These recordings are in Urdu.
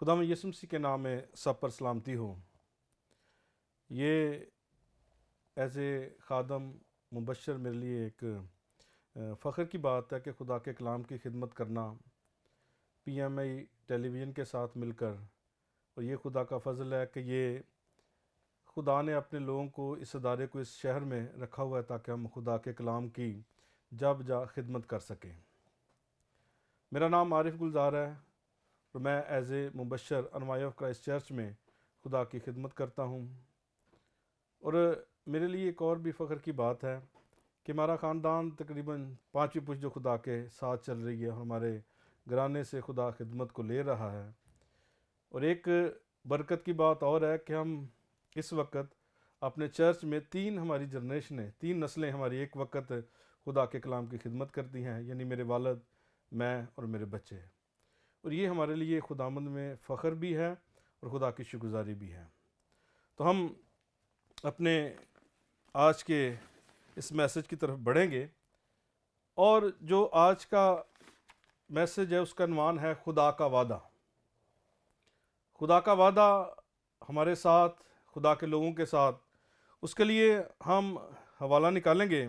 خدا میں یسوع مسیح کے نام میں سب پر سلامتی ہو۔ یہ ایز اے خادم مبشر میرے لیے ایک فخر کی بات ہے کہ خدا کے کلام کی خدمت کرنا پی ایم آئی ٹیلی ویژن کے ساتھ مل کر، اور یہ خدا کا فضل ہے کہ یہ خدا نے اپنے لوگوں کو، اس ادارے کو اس شہر میں رکھا ہوا ہے تاکہ ہم خدا کے کلام کی جا بجا خدمت کر سکیں۔ میرا نام عارف گلزار ہے اور میں as a Mubashir envoy of Christ Church میں خدا کی خدمت کرتا ہوں۔ اور میرے لیے ایک اور بھی فخر کی بات ہے کہ ہمارا خاندان تقریباً 5ویں پشت جو خدا کے ساتھ چل رہی ہے، ہمارے گھرانے سے خدا خدمت کو لے رہا ہے۔ اور ایک برکت کی بات اور ہے کہ ہم اس وقت اپنے چرچ میں 3 ہماری جنریشنیں، 3 نسلیں ہماری ایک وقت خدا کے کلام کی خدمت کرتی ہیں، یعنی میرے والد، میں اور میرے بچے۔ اور یہ ہمارے لیے خداوند میں فخر بھی ہے اور خدا کی شکرگزاری بھی ہے۔ تو ہم اپنے آج کے اس میسج کی طرف بڑھیں گے، اور جو آج کا میسج ہے اس کا عنوان ہے خدا کا وعدہ۔ خدا کا وعدہ ہمارے ساتھ، خدا کے لوگوں کے ساتھ، اس کے لیے ہم حوالہ نکالیں گے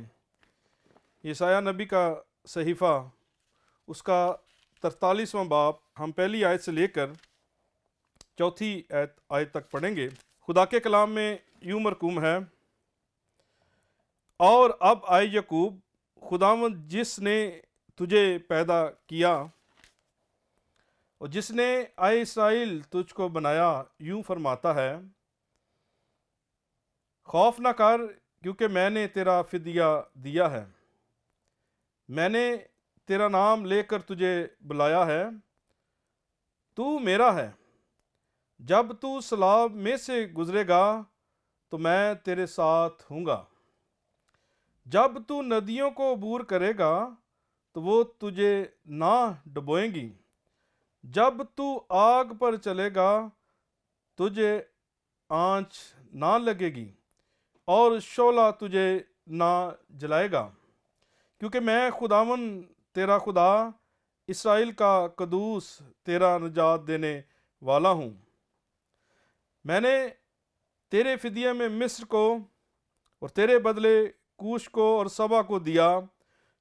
یسایہ نبی کا صحیفہ، اس کا 43واں باب، ہم پہلی آیت سے لے کر 4تھی آیت تک پڑھیں گے۔ خدا کے کلام میں یوں مرقوم ہے: اور اب آئے یعقوب، خداوند جس نے تجھے پیدا کیا اور جس نے آئے اسرائیل تجھ کو بنایا، یوں فرماتا ہے: خوف نہ کر، کیونکہ میں نے تیرا فدیہ دیا ہے، میں نے تیرا نام لے کر تجھے بلایا ہے، تو میرا ہے۔ جب تو سیلاب میں سے گزرے گا تو میں تیرے ساتھ ہوں گا، جب تو ندیوں کو عبور کرے گا تو وہ تجھے نہ ڈبوئیں گی، جب تو آگ پر چلے گا تجھے آنچ نہ لگے گی اور شعلہ تجھے نہ جلائے گا، کیونکہ میں خداوند تیرا خدا، اسرائیل کا قدوس، تیرا نجات دینے والا ہوں۔ میں نے تیرے فدیے میں مصر کو اور تیرے بدلے کوش کو اور سبا کو دیا،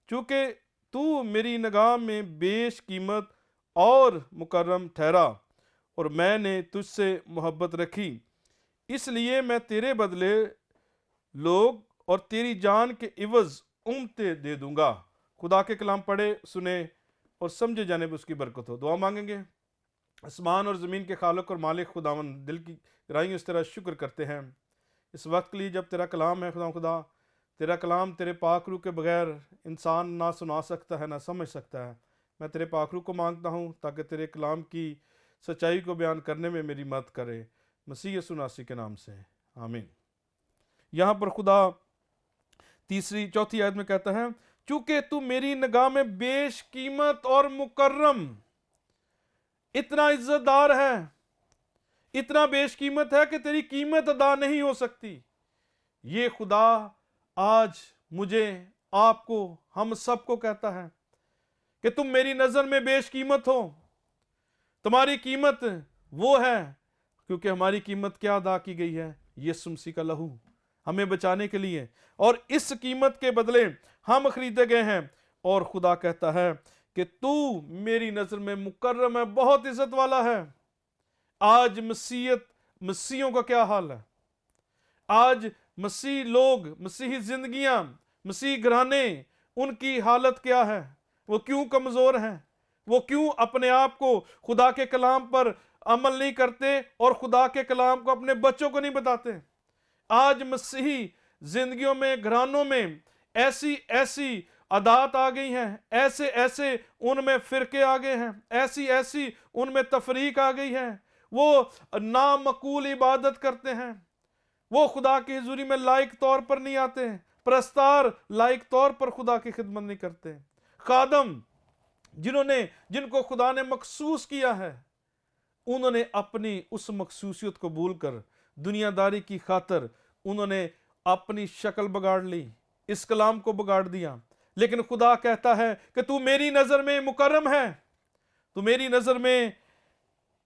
چونکہ تو میری نگاہ میں بیش قیمت اور مکرم ٹھہرا، اور میں نے تجھ سے محبت رکھی، اس لیے میں تیرے بدلے لوگ اور تیری جان کے عوض امتیں دے دوں گا۔ خدا کے کلام پڑھے، سنے اور سمجھے جانے پر اس کی برکت ہو۔ دعا مانگیں گے۔ آسمان اور زمین کے خالق اور مالک خداوند، دل کی گہرائیوں اس طرح شکر کرتے ہیں اس وقت کے لیے جب تیرا کلام ہے۔ خدا تیرا کلام تیرے پاک روح کے بغیر انسان نہ سنا سکتا ہے، نہ سمجھ سکتا ہے۔ میں تیرے پاک روح کو مانگتا ہوں تاکہ تیرے کلام کی سچائی کو بیان کرنے میں میری مدد کرے، مسیح یسوع ناصری کے نام سے، آمین۔ یہاں پر خدا چوتھی آیت میں کہتا ہے: چونکہ تو میری نگاہ میں بیش قیمت اور مکرم، اتنا عزت دار ہے، اتنا بیش قیمت ہے کہ تیری قیمت ادا نہیں ہو سکتی۔ یہ خدا آج مجھے، آپ کو، ہم سب کو کہتا ہے کہ تم میری نظر میں بیش قیمت ہو۔ تمہاری قیمت وہ ہے کیونکہ ہماری قیمت کیا ادا کی گئی ہے؟ یسوع مسیح کا لہو ہمیں بچانے کے لیے، اور اس قیمت کے بدلے ہم خریدے گئے ہیں۔ اور خدا کہتا ہے کہ تو میری نظر میں مکرم ہے، بہت عزت والا ہے۔ آج مسیحیوں کا کیا حال ہے؟ آج مسیح لوگ، مسیحی زندگیاں، مسیح گھرانے، ان کی حالت کیا ہے؟ وہ کیوں کمزور ہیں؟ وہ کیوں اپنے آپ کو خدا کے کلام پر عمل نہیں کرتے اور خدا کے کلام کو اپنے بچوں کو نہیں بتاتے؟ آج مسیحی زندگیوں میں، گھرانوں میں ایسی عادات آ گئی ہیں، ایسے ان میں فرقے آ گئے ہیں، ایسی ان میں تفریق آ گئی ہے۔ وہ نامعقول عبادت کرتے ہیں، وہ خدا کی حضوری میں لائق طور پر نہیں آتے ہیں، پرستار لائق طور پر خدا کی خدمت نہیں کرتے، خادم جن کو خدا نے مخصوص کیا ہے، انہوں نے اپنی اس مخصوصیت کو بھول کر دنیا داری کی خاطر انہوں نے اپنی شکل بگاڑ لی، اس کلام کو بگاڑ دیا۔ لیکن خدا کہتا ہے کہ تو میری نظر میں مکرم ہے، تو میری نظر میں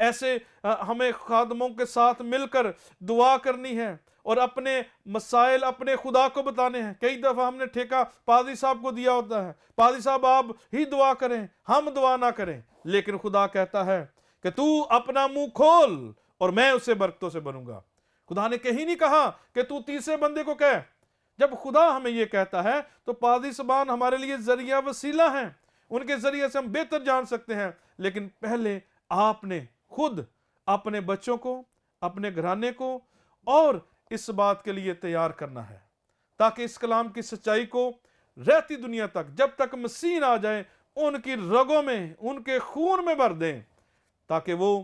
ایسے ہمیں خادموں کے ساتھ مل کر دعا کرنی ہے اور اپنے مسائل اپنے خدا کو بتانے ہیں۔ کئی دفعہ ہم نے ٹھیکہ پادری صاحب کو دیا ہوتا ہے، پادری صاحب آپ ہی دعا کریں، ہم دعا نہ کریں، لیکن خدا کہتا ہے کہ تو اپنا منہ کھول اور میں اسے برکتوں سے بھروں گا۔ خدا نے کہیں نہیں کہا کہ تو تیسرے بندے کو کہہ۔ جب خدا ہمیں یہ کہتا ہے تو پادری صاحبان ہمارے لیے ذریعہ وسیلہ ہیں، ان کے ذریعے سے ہم بہتر جان سکتے ہیں، لیکن پہلے آپ نے خود اپنے بچوں کو، اپنے گھرانے کو اور اس بات کے لیے تیار کرنا ہے تاکہ اس کلام کی سچائی کو رہتی دنیا تک، جب تک مسیح نہ آ جائیں، ان کی رگوں میں، ان کے خون میں بھر دیں، تاکہ وہ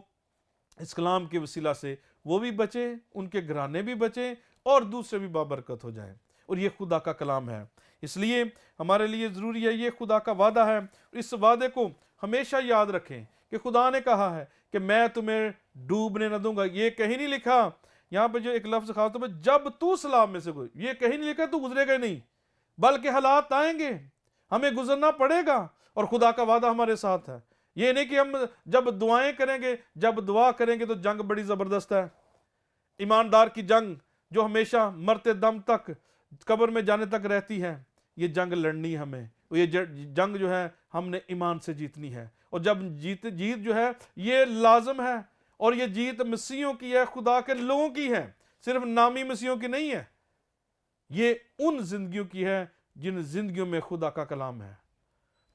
اس کلام کے وسیلہ سے وہ بھی بچیں، ان کے گھرانے بھی بچیں اور دوسرے بھی بابرکت ہو جائیں۔ اور یہ خدا کا کلام ہے، اس لیے ہمارے لیے ضروری ہے، یہ خدا کا وعدہ ہے۔ اس وعدے کو ہمیشہ یاد رکھیں کہ خدا نے کہا ہے کہ میں تمہیں ڈوبنے نہ دوں گا۔ یہ کہیں نہیں لکھا، یہاں پہ جو ایک لفظ خاص طور پہ جب تو سلام میں سے کوئی، یہ کہیں نہیں لکھا تو گزرے گا نہیں، بلکہ حالات آئیں گے، ہمیں گزرنا پڑے گا، اور خدا کا وعدہ ہمارے ساتھ ہے۔ یہ نہیں کہ ہم جب دعائیں کریں گے، جب دعا کریں گے تو جنگ بڑی زبردست ہے، ایماندار کی جنگ جو ہمیشہ مرتے دم تک، قبر میں جانے تک رہتی ہے، یہ جنگ لڑنی ہے ہمیں، یہ جنگ جو ہے ہم نے ایمان سے جیتنی ہے، اور جب جیت جو ہے یہ لازم ہے، اور یہ جیت مسیحوں کی ہے، خدا کے لوگوں کی ہے، صرف نامی مسیحوں کی نہیں ہے، یہ ان زندگیوں کی ہے جن زندگیوں میں خدا کا کلام ہے۔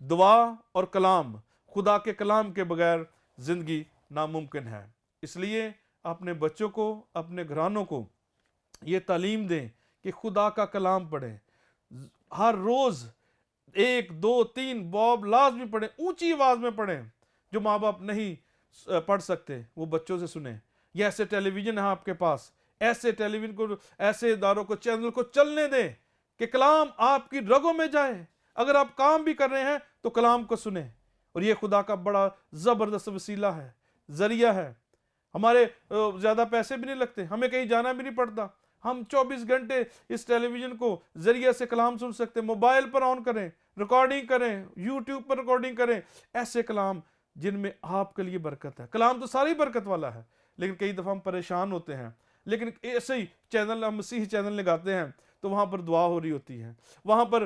دعا اور کلام، خدا کے کلام کے بغیر زندگی ناممکن ہے۔ اس لیے اپنے بچوں کو، اپنے گھرانوں کو یہ تعلیم دیں کہ خدا کا کلام پڑھیں، ہر روز 1 2 3 باب لازمی پڑھیں، اونچی آواز میں پڑھیں۔ جو ماں باپ نہیں پڑھ سکتے وہ بچوں سے سنیں، یہ ایسے ٹیلی ویژن ہیں آپ کے پاس، ایسے ٹیلی ویژن کو، ایسے اداروں کو، چینل کو چلنے دیں کہ کلام آپ کی رگوں میں جائے۔ اگر آپ کام بھی کر رہے ہیں تو کلام کو سنیں، اور یہ خدا کا بڑا زبردست وسیلہ ہے، ذریعہ ہے۔ ہمارے زیادہ پیسے بھی نہیں لگتے، ہمیں کہیں جانا بھی نہیں پڑتا، ہم 24 گھنٹے اس ٹیلی ویژن کو ذریعے سے کلام سن سکتے ہیں۔ موبائل پر آن کریں، ریکارڈنگ کریں، یوٹیوب پر ریکارڈنگ کریں، ایسے کلام جن میں آپ کے لیے برکت ہے۔ کلام تو ساری برکت والا ہے، لیکن کئی دفعہ ہم پریشان ہوتے ہیں، لیکن ایسے ہی چینل، ہم مسیحی چینل لگاتے ہیں تو وہاں پر دعا ہو رہی ہوتی ہے، وہاں پر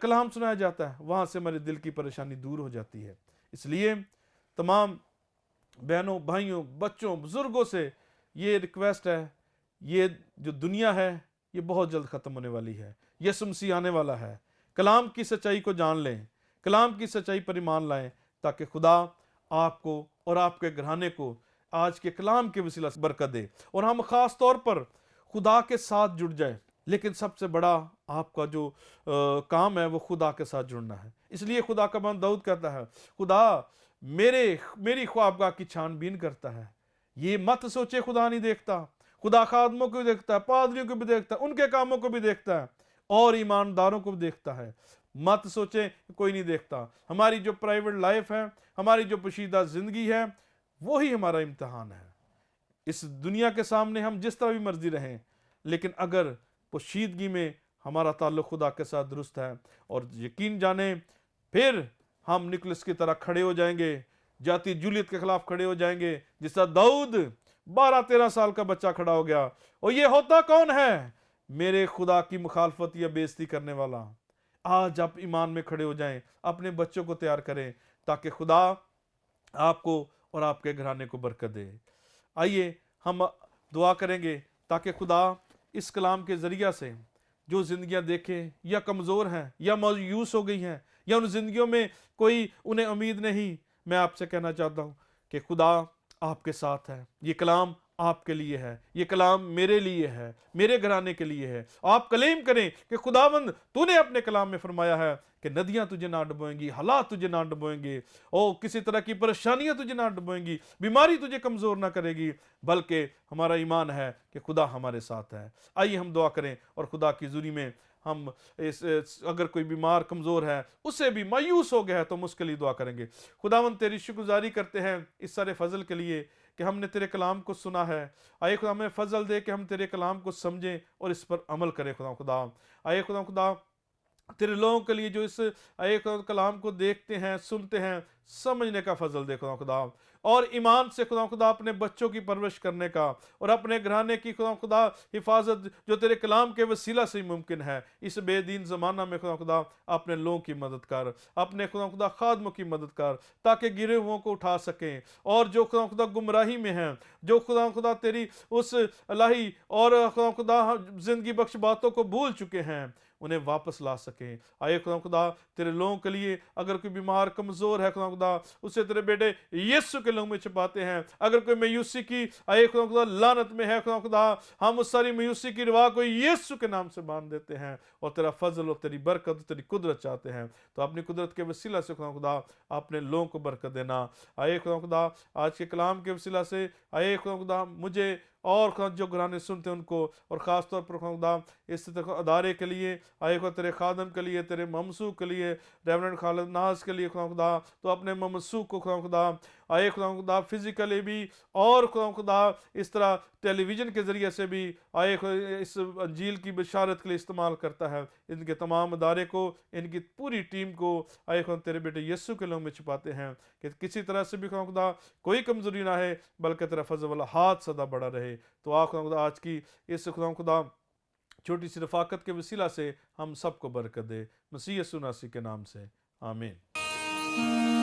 کلام سنایا جاتا ہے، وہاں سے ہمارے دل کی پریشانی دور ہو جاتی ہے۔ اس لیے تمام بہنوں، بھائیوں، بچوں، بزرگوں سے یہ ریکویسٹ ہے، یہ جو دنیا ہے یہ بہت جلد ختم ہونے والی ہے، یسوع مسیح آنے والا ہے۔ کلام کی سچائی کو جان لیں، کلام کی سچائی پر ایمان لائیں، تاکہ خدا آپ کو اور آپ کے گھرانے کو آج کے کلام کے وسیلہ سے برکت دے، اور ہم خاص طور پر خدا کے ساتھ جڑ جائیں۔ لیکن سب سے بڑا آپ کا جو کام ہے وہ خدا کے ساتھ جڑنا ہے۔ اس لیے خدا کا بندہ داؤد کہتا ہے، خدا میری خوابگاہ کی چھان بین کرتا ہے۔ یہ مت سوچے خدا نہیں دیکھتا، خدا خادموں کو بھی دیکھتا ہے، پادریوں کو بھی دیکھتا ہے، ان کے کاموں کو بھی دیکھتا ہے، اور ایمانداروں کو بھی دیکھتا ہے۔ مت سوچیں کہ کوئی نہیں دیکھتا۔ ہماری جو پرائیویٹ لائف ہے، ہماری جو پوشیدہ زندگی ہے، وہی ہمارا امتحان ہے۔ اس دنیا کے سامنے ہم جس طرح بھی مرضی رہیں، لیکن اگر پوشیدگی میں ہمارا تعلق خدا کے ساتھ درست ہے، اور یقین جانیں پھر ہم نکلس کی طرح کھڑے ہو جائیں گے، جاتی جولیت کے خلاف کھڑے ہو جائیں گے، جس طرح داؤد 12-13 سال کا بچہ کھڑا ہو گیا، اور یہ ہوتا کون ہے؟ میرے خدا کی مخالفت یا بے عزتی کرنے والا۔ آج آپ ایمان میں کھڑے ہو جائیں، اپنے بچوں کو تیار کریں، تاکہ خدا آپ کو اور آپ کے گھرانے کو برکت دے۔ آئیے ہم دعا کریں گے تاکہ خدا اس کلام کے ذریعہ سے جو زندگیاں دیکھیں یا کمزور ہیں یا مایوس ہو گئی ہیں یا ان زندگیوں میں کوئی انہیں امید نہیں، میں آپ سے کہنا چاہتا ہوں کہ خدا آپ کے ساتھ ہے۔ یہ کلام آپ کے لیے ہے، یہ کلام میرے لیے ہے، میرے گھرانے کے لیے ہے۔ آپ کلیم کریں کہ خداوند تو نے اپنے کلام میں فرمایا ہے کہ ندیاں تجھے نہ ڈبوئیں گی، حالات تجھے نہ ڈبوئیں گے، اور کسی طرح کی پریشانیاں تجھے نہ ڈبوئیں گی، بیماری تجھے کمزور نہ کرے گی، بلکہ ہمارا ایمان ہے کہ خدا ہمارے ساتھ ہے۔ آئیے ہم دعا کریں، اور خدا کی حضوری میں ہم اگر کوئی بیمار کمزور ہے، اسے بھی مایوس ہو گیا ہے، تو ہم اس کے لیے دعا کریں گے۔ خداوند تیری شکر گزاری کرتے ہیں اس سارے فضل کے لیے کہ ہم نے تیرے کلام کو سنا ہے۔ آئے خدا ہمیں فضل دے کہ ہم تیرے کلام کو سمجھیں اور اس پر عمل کریں۔ خدا آئے خدا تیرے لوگوں کے لیے جو اس ایک کلام کو دیکھتے ہیں، سنتے ہیں، سمجھنے کا فضل دے خدا، اور ایمان سے خدا اپنے بچوں کی پرورش کرنے کا، اور اپنے گھرانے کی خدا حفاظت جو تیرے کلام کے وسیلہ سے ہی ممکن ہے۔ اس بے دین زمانہ میں خدا اپنے لوگوں کی مدد کر، اپنے خدا خادموں کی مدد کر، تاکہ گرے ہوئوں کو اٹھا سکیں، اور جو خدا گمراہی میں ہیں، جو خدا تیری اس الہی اور خدا زندگی بخش باتوں کو بھول چکے ہیں، انہیں واپس لا سکیں۔ آئے خدا تیرے لوگوں کے لیے اگر کوئی بیمار کمزور ہے خدا اسے تیرے بیٹے یسوع کے لہو میں چھپاتے ہیں۔ اگر کوئی مایوسی کی آئے خدا لعنت میں ہے خدا، ہم اس ساری مایوسی کی روا کو یسوع کے نام سے باندھ دیتے ہیں، اور تیرا فضل اور تیری برکت اور تیری قدرت چاہتے ہیں۔ تو اپنی قدرت کے وسیلہ سے خدا اپنے لوگوں کو برکت دینا۔ آئے خدا آج کے کلام کے وسیلہ سے آئے خدا مجھے اور خدا جو گھرانے سنتے ہیں ان کو، اور خاص طور پر خدا اس ادارے کے لیے آئے خدا تیرے خادم کے لیے، تیرے ممسوح کے لیے، ریورنڈ خالد ناز کے لیے خدا تو اپنے ممسوح کو خدا آئے خدا فزیکلی بھی، اور خدا اس طرح ٹیلی ویژن کے ذریعے سے بھی آئے اس انجیل کی بشارت کے لیے استعمال کرتا ہے۔ ان کے تمام ادارے کو، ان کی پوری ٹیم کو آئے خدا تیرے بیٹے یسوع کے لہو میں چھپاتے ہیں، کہ کسی طرح سے بھی خدا کوئی کمزوری نہ ہے، بلکہ تیرا فضل والا ہاتھ سدا بڑا رہے۔ تو خدا آج کی اس خدا چھوٹی سی رفاقت کے وسیلہ سے ہم سب کو برکت دے، مسیح یسوع مسیح کے نام سے، آمین۔